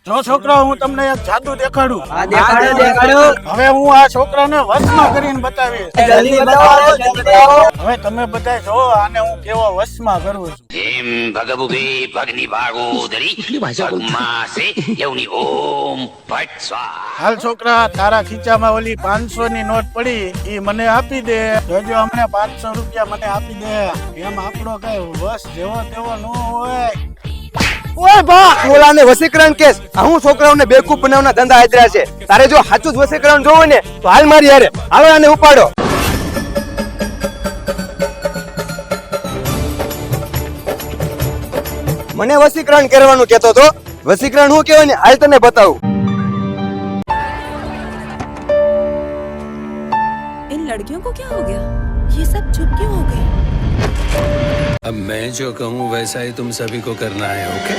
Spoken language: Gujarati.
જો છોકરા હું તમને એક જાદુ દેખાડું. દેખાડો. હવે હું આ છોકરાને વશમાં કરીને બતાવીશ. જલ્દી બતાવો. હવે તમે બધા જો આને હું કેવો વશમાં કરું છું. એમ ભગભુગે ભગની ભાગોદરી ભગમાસે યવની ઓમ ભટ સ્વાહા. હાલ છોકરા, તારા ખીચામાં ઓલી 500 ની નોટ પડી, ઈ મને આપી દે. જોજો અમને 500 રૂપિયા મને આપી દે. એમ આપણો કઈ વશ જેવો તેવો ન હોય. ઓય બા, ઓલાને વસીકરણ કેસ. હું છોકરાઓને બેવકૂફ બનાવવાના ધંધા આદર્યા છે. તારે જો સાચું જ વસીકરણ જોવું ને તો હાલ મારી હારે હાલો, આને ઉપાડો. મને વસીકરણ કરવાનું કહેતો તો. વસીકરણ હું કહેવાય ને હાલ તને બતાવું. इन लड़कियों को क्या हो गया? ये सब चुप क्यों हो गए? अब मैं जो कहूँ वैसा ही तुम सभी को करना है, ओके?